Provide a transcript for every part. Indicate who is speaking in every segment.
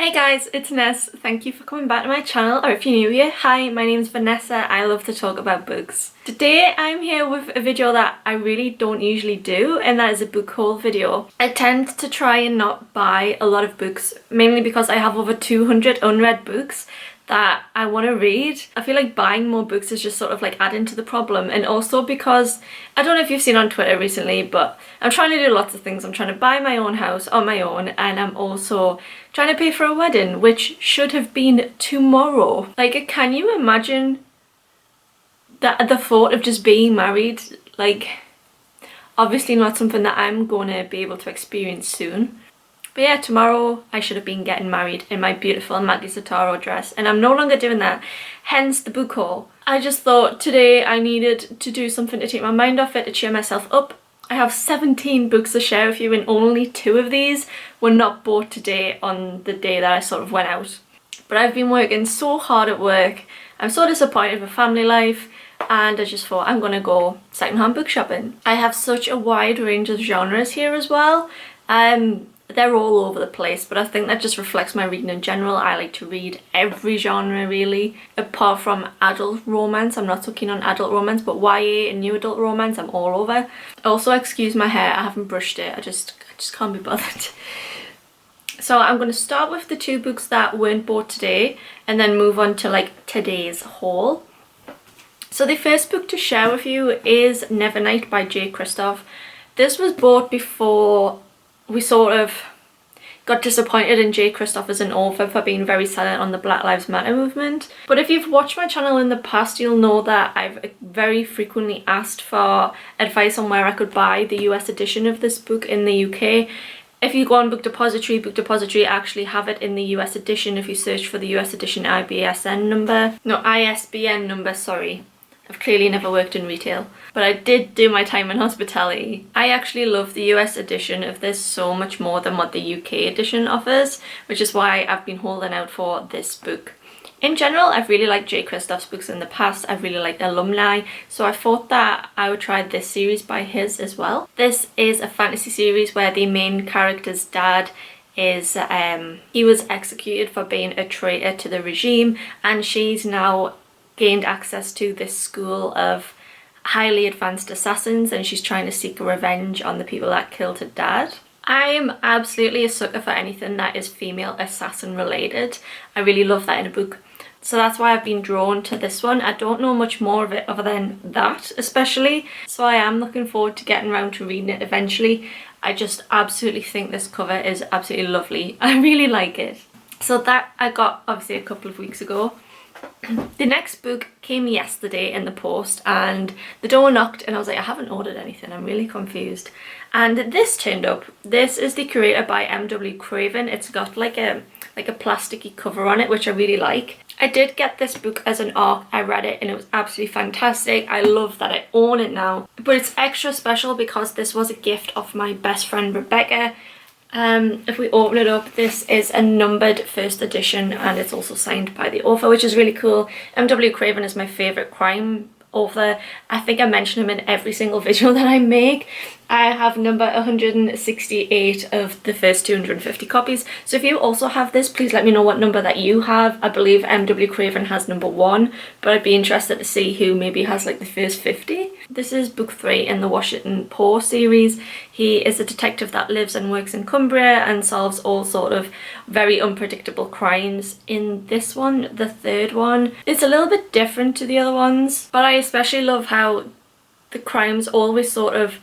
Speaker 1: Hey guys, it's Ness. Thank you for coming back to my channel, or if you're new here, hi, my name's Vanessa. I love to talk about books. Today I'm here with a video that I really don't usually do, and that is a book haul video. I tend to try and not buy a lot of books, mainly because I have over 200 unread books that I want to read. I feel like buying more books is just sort of like adding to the problem, and also because I don't know if you've seen on Twitter recently, but I'm trying to do lots of things. I'm trying to buy my own house on my own, and I'm also trying to pay for a wedding, which should have been tomorrow. Like, can you imagine that the thought of just being married? Like, obviously not something that I'm going to be able to experience soon. But yeah, tomorrow I should have been getting married in my beautiful Maggie Sataro dress, and I'm no longer doing that, hence the book haul. I just thought today I needed to do something to take my mind off it, to cheer myself up. I have 17 books to share with you, and only 2 of these were not bought today on the day that I sort of went out. But I've been working so hard at work, I'm so disappointed with family life, and I just thought I'm gonna go secondhand book shopping. I have such a wide range of genres here as well. They're all over the place, but I think that just reflects my reading in general. I like to read every genre really, apart from adult romance. I'm not so keen on adult romance, but YA and new adult romance I'm all over. Also, excuse my hair, I haven't brushed it. I just can't be bothered. So I'm going to start with the 2 books that weren't bought today, and then move on to like today's haul. So the first book to share with you is Nevernight by Kristoff. This was bought before we sort of got disappointed in Kristoff as an author for being very silent on the Black Lives Matter movement. But if you've watched my channel in the past, you'll know that I've very frequently asked for advice on where I could buy the US edition of this book in the UK. If you go on Book Depository actually have it in the US edition if you search for the US edition ISBN number, sorry. I've clearly never worked in retail, but I did do my time in hospitality. I actually love the US edition of this so much more than what the UK edition offers, which is why I've been holding out for this book. In general, I've really liked Kristoff's books in the past. I've really liked Alumni, so I thought that I would try this series by his as well. This is a fantasy series where the main character's dad is he was executed for being a traitor to the regime, and she's now gained access to this school of highly advanced assassins, and she's trying to seek revenge on the people that killed her dad. I'm absolutely a sucker for anything that is female assassin related. I really love that in a book. So that's why I've been drawn to this one. I don't know much more of it other than that especially. So I am looking forward to getting around to reading it eventually. I just absolutely think this cover is absolutely lovely. I really like it. So that I got obviously a couple of weeks ago. The next book came yesterday in the post, and the door knocked and I was like, I haven't ordered anything, I'm really confused. And this turned up. This is the Curator by M Ee Craven. It's got like a plasticky cover on it, which I really like. I did get this book as an ARC. I read it and it was absolutely fantastic. I love that I own it now. But it's extra special because this was a gift of my best friend Rebecca. If we open it up, this is a numbered first edition, and it's also signed by the author, which is really cool. M Ee Craven is my favourite crime author. I think I mention him in every single video that I make. I have number 168 of the first 250 copies. So if you also have this, please let me know what number that you have. I believe M Ee Craven has number 1, but I'd be interested to see who maybe has like the first 50. This is book 3 in the Washington Poe series. He is a detective that lives and works in Cumbria and solves all sort of very unpredictable crimes. In this one, the 3rd one, it's a little bit different to the other ones, but I especially love how the crimes always sort of,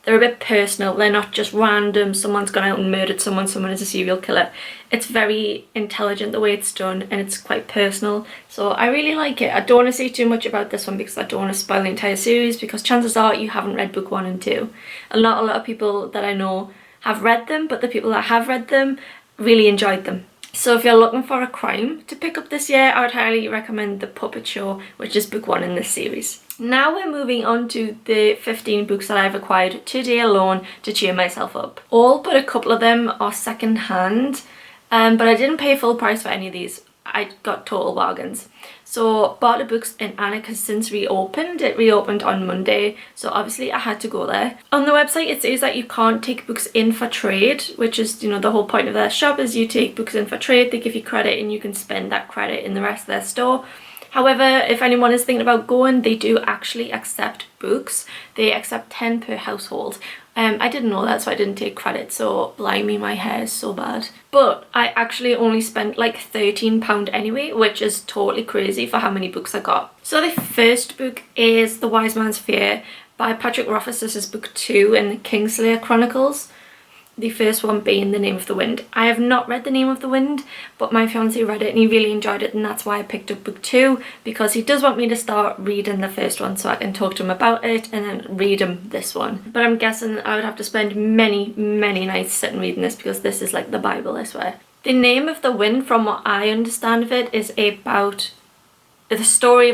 Speaker 1: they're a bit personal. They're not just random, someone's gone out and murdered someone is a serial killer. It's very intelligent the way it's done, and it's quite personal. So I really like it. I don't want to say too much about this one because I don't want to spoil the entire series, because chances are you haven't read book 1 and 2. Not a lot of people that I know have read them, but the people that have read them really enjoyed them. So if you're looking for a crime to pick up this year, I would highly recommend The Puppet Show, which is book 1 in this series. Now we're moving on to the 15 books that I've acquired today alone to cheer myself up. All but a couple of them are second hand, but I didn't pay full price for any of these. I got total bargains. So Barter Books in Alnwick has since reopened. It reopened on Monday, so obviously I had to go there. On the website it says that you can't take books in for trade, which is, you know, the whole point of their shop is you take books in for trade, they give you credit and you can spend that credit in the rest of their store. However, if anyone is thinking about going, they do actually accept books. They accept 10 per household. I didn't know that, so I didn't take credit, so blimey, my hair is so bad. But I actually only spent like £13 anyway, which is totally crazy for how many books I got. So the first book is The Wise Man's Fear by Patrick Rothfuss. This is book 2 in the Cane Chronicles. The first one being The Name of the Wind. I have not read The Name of the Wind, but my fiance read it and he really enjoyed it, and that's why I picked up book 2, because he does want me to start reading the first one so I can talk to him about it and then read him this one. But I'm guessing I would have to spend many nights sitting reading this, because this is like the Bible, I swear. The Name of the Wind, from what I understand of it, is about the story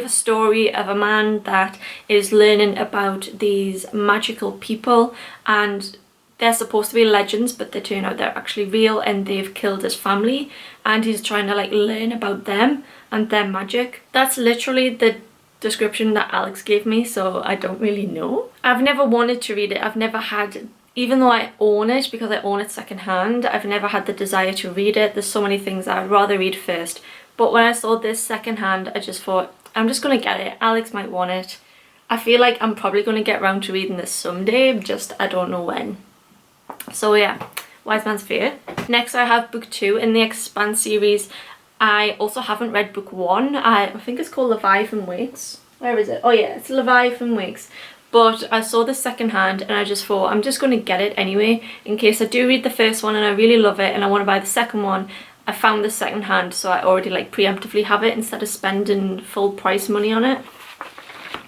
Speaker 1: of a man that is learning about these magical people, and they're supposed to be legends, but they turn out they're actually real and they've killed his family, and he's trying to like learn about them and their magic. That's literally the description that Alex gave me, so I don't really know. I've never wanted to read it. I've never had, even though I own it because I own it secondhand, I've never had the desire to read it. There's so many things that I'd rather read first. But when I saw this secondhand, I just thought, I'm just gonna get it. Alex might want it. I feel like I'm probably gonna get around to reading this someday, just I don't know when. So yeah, Wise Man's Fear. Next I have book 2 in the Expanse series. I also haven't read book 1. I think it's called Leviathan Wakes. Where is it? Oh yeah, it's Leviathan Wakes. But I saw the second hand and I just thought I'm just going to get it anyway, in case I do read the first one and I really love it and I want to buy the second one. I found the second hand, so I already like preemptively have it instead of spending full price money on it.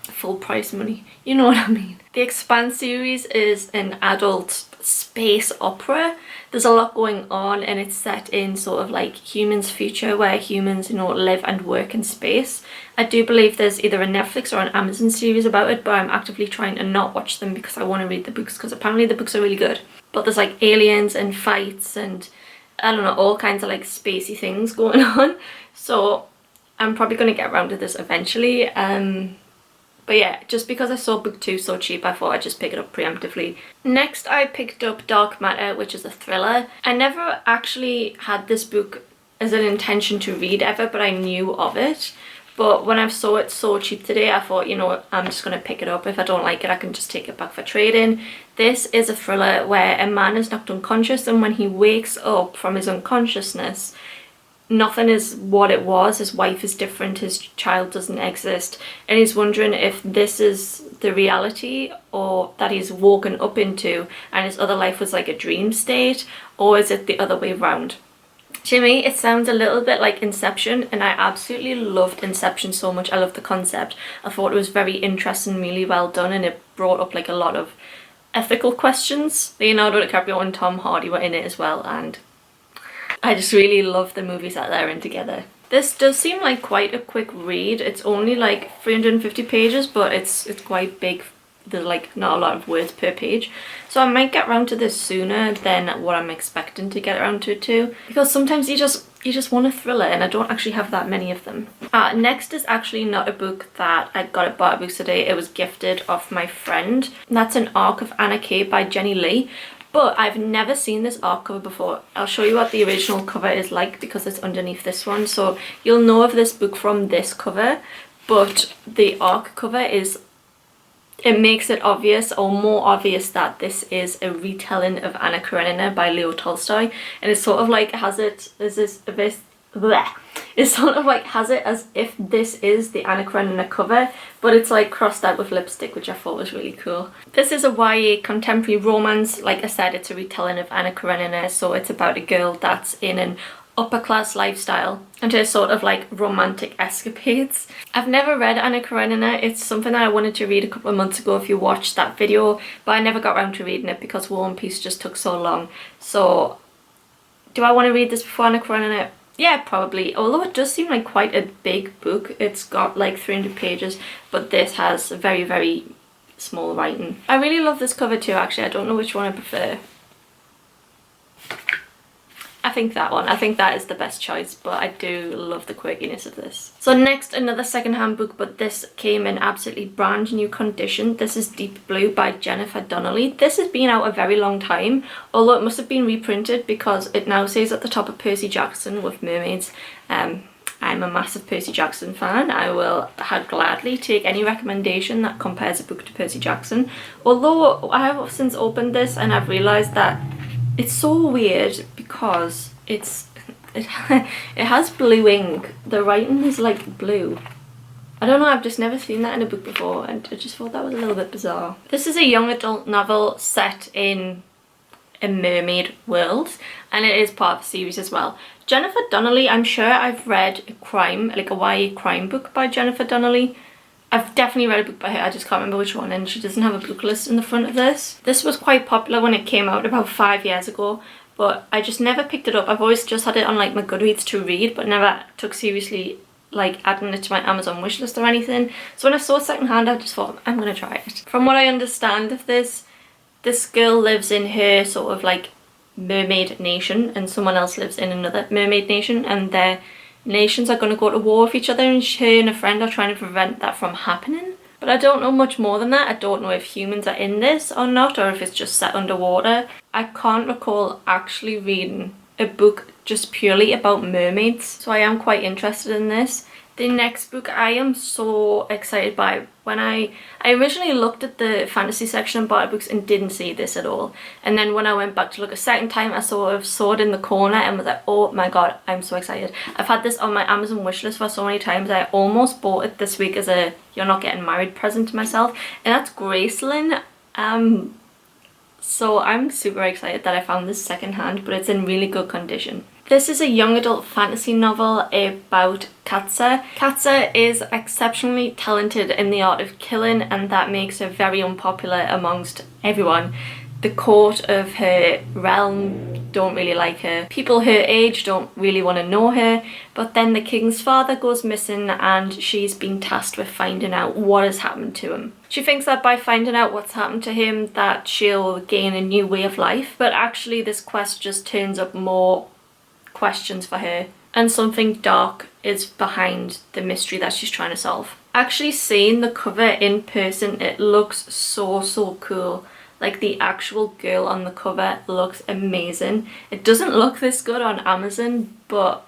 Speaker 1: Full price money, you know what I mean. The Expanse series is an adult space opera. There's a lot going on and it's set in sort of like humans' future, where humans, you know, live and work in space. I do believe there's either a Netflix or an Amazon series about it, but I'm actively trying to not watch them because I want to read the books, because apparently the books are really good. But there's like aliens and fights and I don't know, all kinds of like spacey things going on. So I'm probably going to get around to this eventually. But yeah, just because I saw book 2 so cheap, I thought I'd just pick it up preemptively. Next I picked up Dark Matter, which is a thriller. I never actually had this book as an intention to read ever, but I knew of it. But when I saw it so cheap today, I thought, you know what, I'm just going to pick it up. If I don't like it, I can just take it back for trading. This is a thriller where a man is knocked unconscious, and when he wakes up from his unconsciousness, nothing is what it was. His wife is different, his child doesn't exist, and he's wondering if this is the reality or that he's woken up into and his other life was like a dream state, or is it the other way around. To me it sounds a little bit like Inception, and I absolutely loved Inception so much. I loved the concept. I thought it was very interesting, really well done, and it brought up like a lot of ethical questions. Leonardo DiCaprio and Tom Hardy were in it as well, and I just really love the movies that they're in together. This does seem like quite a quick read. It's only like 350 pages, but it's quite big. There's like not a lot of words per page. So I might get around to this sooner than what I'm expecting to get around to it too. Because sometimes you just want a thriller, and I don't actually have that many of them. Next is actually not a book that I got at Barter Books today. It was gifted off my friend. And that's an Arc of Anna K by Jenny Lee. But I've never seen this arc cover before. I'll show you what the original cover is like because it's underneath this one. So you'll know of this book from this cover, but the arc cover is, it makes it obvious, or more obvious, that this is a retelling of Anna Karenina by Leo Tolstoy. And it's sort of like has it, is this a bit, bleh. It sort of like has it as if this is the Anna Karenina cover, but it's like crossed out with lipstick, which I thought was really cool. This is a YA contemporary romance. Like I said, it's a retelling of Anna Karenina, so it's about a girl that's in an upper class lifestyle and her sort of like romantic escapades. I've never read Anna Karenina. It's something that I wanted to read a couple of months ago if you watched that video, but I never got around to reading it because War and Peace just took so long. So do I want to read this before Anna Karenina? Yeah, probably. Although it does seem like quite a big book. It's got like 300 pages, but this has very, very small writing. I really love this cover too, actually. I don't know which one I prefer. I think that one. I think that is the best choice, but I do love the quirkiness of this. So next, another secondhand book, but this came in absolutely brand new condition. This is Deep Blue by Jennifer Donnelly. This has been out a very long time, although it must have been reprinted because it now says at the top of Percy Jackson with mermaids. I'm a massive Percy Jackson fan. I will gladly take any recommendation that compares a book to Percy Jackson. Although I have since opened this and I've realised that it's so weird because it has blue ink. The writing is like blue. I don't know, I've just never seen that in a book before and I just thought that was a little bit bizarre. This is a young adult novel set in a mermaid world, and it is part of the series as well. Jennifer Donnelly, I'm sure I've read a crime, like a YA crime book by Jennifer Donnelly. I've definitely read a book by her, I just can't remember which one, and she doesn't have a book list in the front of this. This was quite popular when it came out about 5 years ago, but I just never picked it up. I've always just had it on like my Goodreads to read, but never took seriously like adding it to my Amazon wishlist or anything. So when I saw it secondhand, I just thought, I'm gonna try it. From what I understand of this girl lives in her sort of like mermaid nation and someone else lives in another mermaid nation, and their nations are going to go to war with each other, and she and a friend are trying to prevent that from happening. But I don't know much more than that. I don't know if humans are in this or not, or if it's just set underwater. I can't recall actually reading a book just purely about mermaids, so I am quite interested in this. The next book I am so excited by. When I originally looked at the fantasy section of Barter Books and didn't see this at all. And then when I went back to look a second time, I sort of saw it in the corner and was like, oh my god, I'm so excited. I've had this on my Amazon wishlist for so many times. I almost bought it this week as a you're not getting married present to myself. And that's Graceling. So I'm super excited that I found this secondhand, but it's in really good condition. This is a young adult fantasy novel about Katza. Katza is exceptionally talented in the art of killing, and that makes her very unpopular amongst everyone. The court of her realm don't really like her. People her age don't really want to know her, but then the king's father goes missing and she's been tasked with finding out what has happened to him. She thinks that by finding out what's happened to him that she'll gain a new way of life, but actually this quest just turns up more questions for her, and something dark is behind the mystery that she's trying to solve. Actually seeing the cover in person, it looks so cool. Like the actual girl on the cover looks amazing. It doesn't look this good on Amazon, but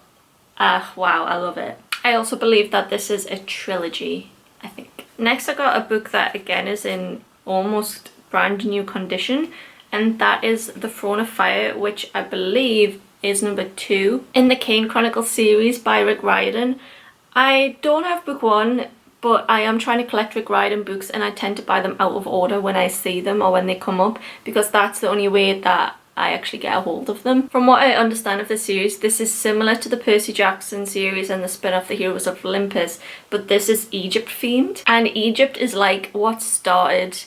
Speaker 1: wow, I love it. I also believe that this is a trilogy, I think. Next I got a book that again is in almost brand new condition, and that is The Throne of Fire, which I believe is number 2 in the Kane Chronicles series by Rick Riordan. I don't have book 1, but I am trying to collect Rick Riordan books, and I tend to buy them out of order when I see them or when they come up, because that's the only way that I actually get a hold of them. From what I understand of the series, this is similar to the Percy Jackson series and the spin-off The Heroes of Olympus, but this is Egypt themed, and Egypt is like what started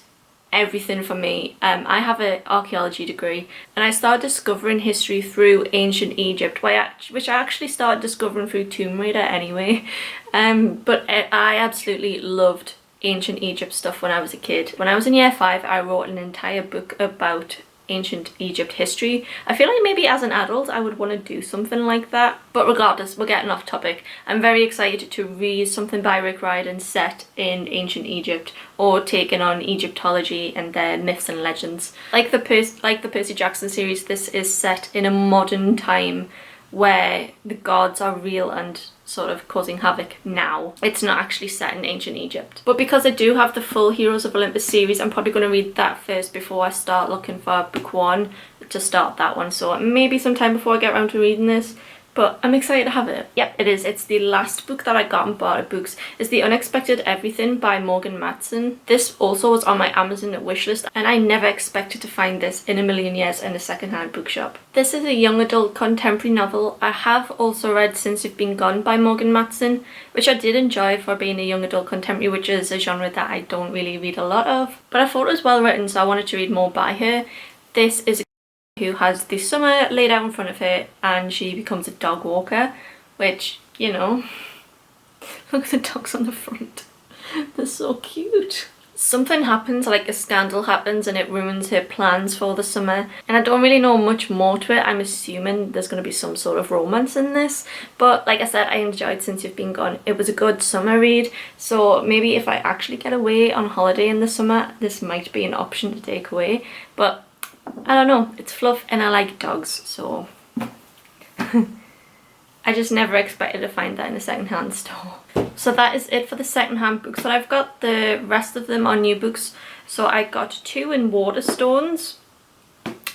Speaker 1: everything for me. I have an archaeology degree, and I started discovering history through ancient Egypt, which I actually started discovering through Tomb Raider anyway. But I absolutely loved ancient Egypt stuff when I was a kid. When I was in year 5, I wrote an entire book about ancient Egypt history. I feel like maybe as an adult I would want to do something like that, but regardless, we're getting off topic. I'm very excited to read something by Rick Riordan set in ancient Egypt, or taking on Egyptology and their myths and legends. Like the Percy Jackson series, this is set in a modern time where the gods are real and sort of causing havoc now. It's not actually set in ancient Egypt. But because I do have the full Heroes of Olympus series, I'm probably going to read that first before I start looking for book 1 to start that one. So maybe sometime before I get around to reading this. But I'm excited to have it. Yep, it is. It's the last book that I got in Barter Books. It's The Unexpected Everything by Morgan Matson. This also was on my Amazon wishlist, and I never expected to find this in a million years in a secondhand bookshop. This is a young adult contemporary novel. I have also read Since You've Been Gone by Morgan Matson, which I did enjoy for being a young adult contemporary, which is a genre that I don't really read a lot of. But I thought it was well written, so I wanted to read more by her. This is who has the summer laid out in front of her, and she becomes a dog walker, which, you know, look at the dogs on the front. They're so cute. something happens, like a scandal happens, and it ruins her plans for the summer. And I don't really know much more to it. I'm assuming there's going to be some sort of romance in this. But like I said, I enjoyed Since You've Been Gone. It was a good summer read. So maybe if I actually get away on holiday in the summer, this might be an option to take away. But I don't know. It's fluff and I like dogs, so... I just never expected to find that in a secondhand store. So that is it for the secondhand books. But I've got the rest of them on New Books. So I got 2 in Waterstones.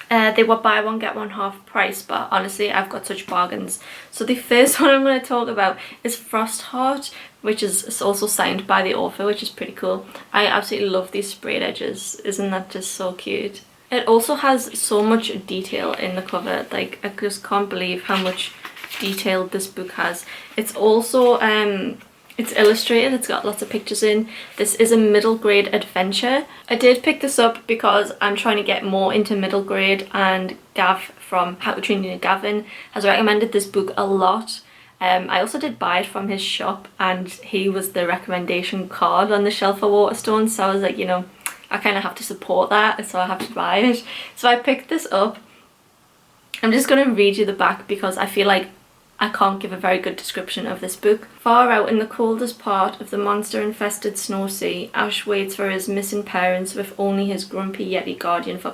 Speaker 1: They were buy one get one half price, but honestly I've got such bargains. So the first one I'm going to talk about is Frostheart, which is also signed by the author, which is pretty cool. I absolutely love these sprayed edges. Isn't that just so cute? It also has so much detail in the cover. Like, I just can't believe how much detail this book has. It's also it's illustrated. It's got lots of pictures in. This is a middle grade adventure. I did pick this up because I'm trying to get more into middle grade, and Gav from How to Train Your Gavin has recommended this book a lot. I also did buy it from his shop, and he was the recommendation card on the shelf for Waterstones, so I was like, you know, I kind of have to support that, so I have to buy it. So I picked this up. I'm just going to read you the back because I feel like I can't give a very good description of this book. Far out in the coldest part of the monster-infested snow sea, Ash waits for his missing parents with only his grumpy Yeti guardian for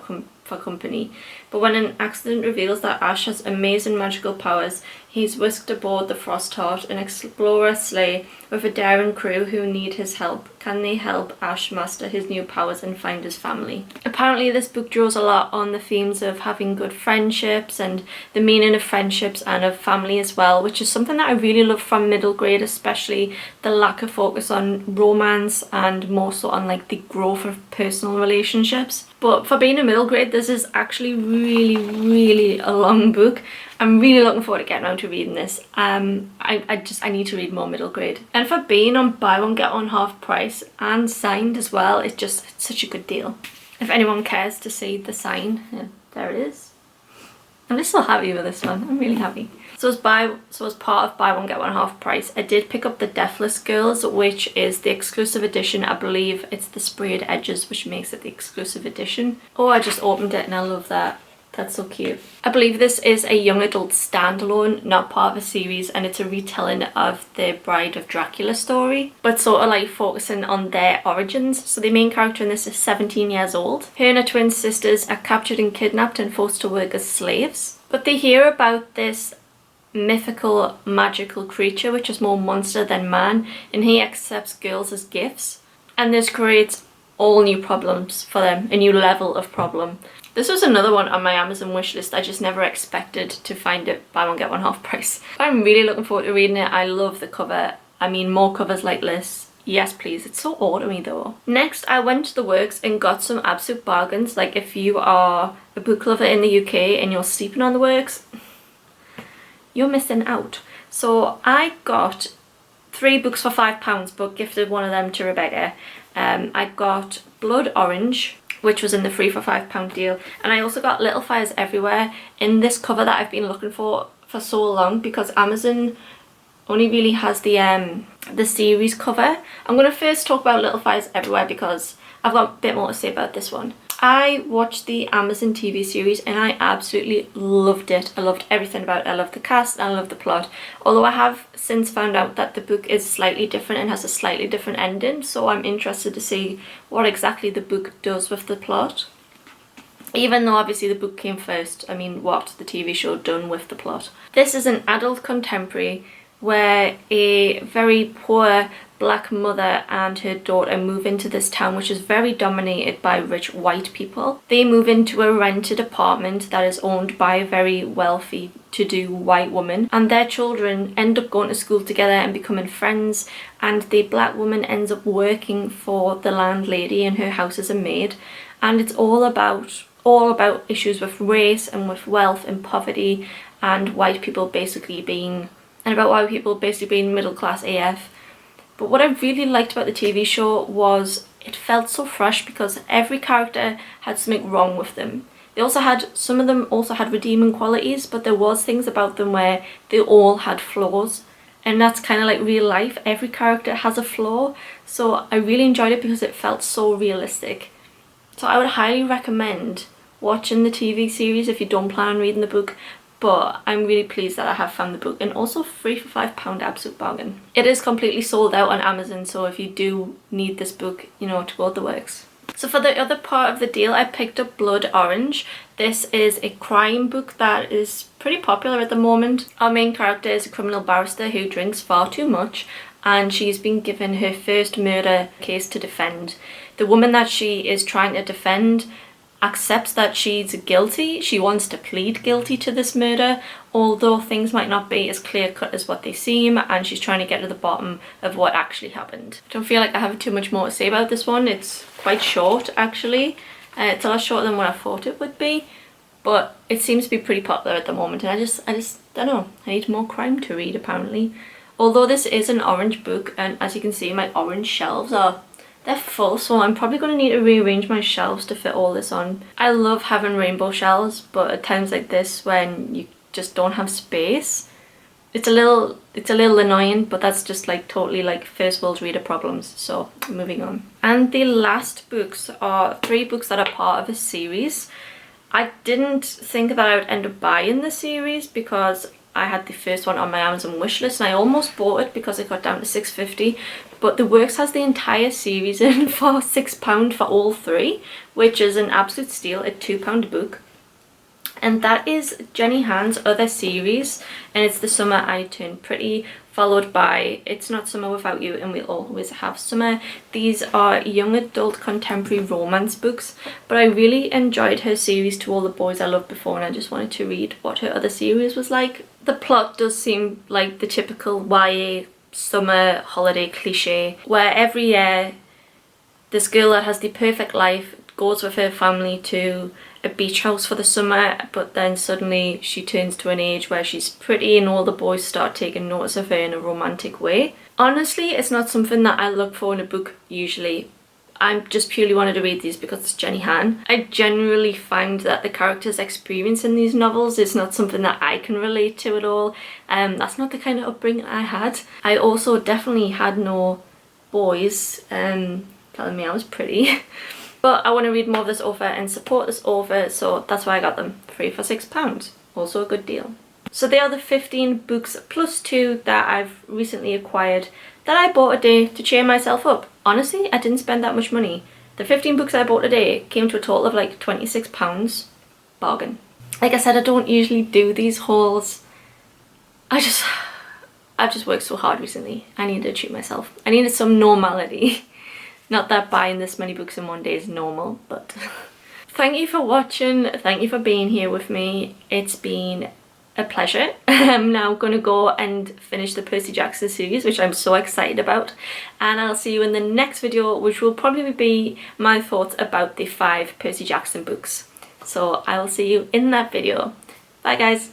Speaker 1: company. But when an accident reveals that Ash has amazing magical powers, he's whisked aboard the Frostheart, an explorer sleigh with a daring crew who need his help. Can they help Ash master his new powers and find his family? Apparently this book draws a lot on the themes of having good friendships and the meaning of friendships and of family as well, which is something that I really love from middle grade, especially the lack of focus on romance and more so on like the growth of personal relationships. But for being a middle grade, this is actually really a long book. I'm really looking forward to getting around to reading this. I need to read more middle grade. And for being on buy one get one half price and signed as well, it's such a good deal. If anyone cares to see the sign, yeah, there it is. I'm just so happy with this one. I'm really happy. So as part of buy one get one half price, I did pick up the Deathless Girls, which is the exclusive edition. I believe it's the sprayed edges which makes it the exclusive edition. Oh, I just opened it and I love that. That's so cute. I believe this is a young adult standalone, not part of a series, and it's a retelling of the Bride of Dracula story, but sort of like focusing on their origins. So the main character in this is 17 years old. Her and her twin sisters are captured and kidnapped and forced to work as slaves. But they hear about this mythical magical creature which is more monster than man, and he accepts girls as gifts, and this creates all new problems for them, a new level of problem. This was another one on my Amazon wishlist. I just never expected to find it buy one get one half price. But I'm really looking forward to reading it. I love the cover. I mean, more covers like this. Yes please. It's so autumny though. Next I went to the works and got some absolute bargains. Like if you are a book lover in the UK and you're sleeping on the works, you're missing out. So I got 3 books for £5 but gifted one of them to Rebecca. I got Blood Orange, which was in the free for £5 deal, and I also got Little Fires Everywhere in this cover that I've been looking for so long, because Amazon only really has the series cover. I'm going to first talk about Little Fires Everywhere because I've got a bit more to say about this one. I watched the Amazon TV series and I absolutely loved it. I loved everything about it. I loved the cast and I loved the plot. Although I have since found out that the book is slightly different and has a slightly different ending, so I'm interested to see what exactly the book does with the plot. Even though obviously the book came first, I mean, what the TV show done with the plot. This is an adult contemporary where a very poor black mother and her daughter move into this town which is very dominated by rich white people. They move into a rented apartment that is owned by a very wealthy to-do white woman, and their children end up going to school together and becoming friends, and the black woman ends up working for the landlady in her house as a maid, and it's all about issues with race and with wealth and poverty and white people basically being middle class AF. But what I really liked about the TV show was it felt so fresh because every character had something wrong with them. Some of them also had redeeming qualities, but there was things about them where they all had flaws. and that's kind of like real life. Every character has a flaw, so I really enjoyed it because it felt so realistic. So I would highly recommend watching the TV series if you don't plan on reading the book, but I'm really pleased that I have found the book, and also free for £5, absolute bargain. It is completely sold out on Amazon, so if you do need this book, you know, to go the works. So for the other part of the deal, I picked up Blood Orange. This is a crime book that is pretty popular at the moment. Our main character is a criminal barrister who drinks far too much, and she's been given her first murder case to defend. The woman that she is trying to defend accepts that she's guilty. She wants to plead guilty to this murder, although things might not be as clear-cut as what they seem, and she's trying to get to the bottom of what actually happened. I don't feel like I have too much more to say about this one. It's quite short, actually. It's a lot shorter than what I thought it would be, but it seems to be pretty popular at the moment, and I just don't know. I need more crime to read, apparently. Although this is an orange book, and as you can see, my orange shelves they're full, so I'm probably going to need to rearrange my shelves to fit all this on. I love having rainbow shelves, but at times like this when you just don't have space, it's a little annoying, but that's just like totally like first world reader problems. So moving on. And the last books are 3 books that are part of a series. I didn't think that I would end up buying the series because I had the first one on my Amazon wishlist, and I almost bought it because it got down to £6.50, but The Works has the entire series in for £6 for all 3, which is an absolute steal, a £2 book. And that is Jenny Han's other series, and it's The Summer I Turned Pretty, followed by It's Not Summer Without You and We'll Always Have Summer. These are young adult contemporary romance books, but I really enjoyed her series To All the Boys I Loved Before, and I just wanted to read what her other series was like. The plot does seem like the typical YA summer holiday cliche, where every year this girl that has the perfect life goes with her family to a beach house for the summer, but then suddenly she turns to an age where she's pretty and all the boys start taking notice of her in a romantic way. Honestly, it's not something that I look for in a book usually. I just purely wanted to read these because it's Jenny Han. I generally find that the character's experience in these novels is not something that I can relate to at all. That's not the kind of upbringing I had. I also definitely had no boys telling me I was pretty. But I want to read more of this author and support this author, so that's why I got them. 3 for £6. Also a good deal. So they are the 15 books plus 2 that I've recently acquired that I bought a day to cheer myself up. Honestly, I didn't spend that much money. The 15 books I bought today came to a total of like £26. Bargain. Like I said, I don't usually do these hauls. I've just worked so hard recently. I needed to treat myself. I needed some normality. Not that buying this many books in one day is normal, but thank you for watching. Thank you for being here with me. It's been a pleasure. I'm now going to go and finish the Percy Jackson series, which I'm so excited about. And I'll see you in the next video, which will probably be my thoughts about the 5 Percy Jackson books. So I will see you in that video. Bye guys.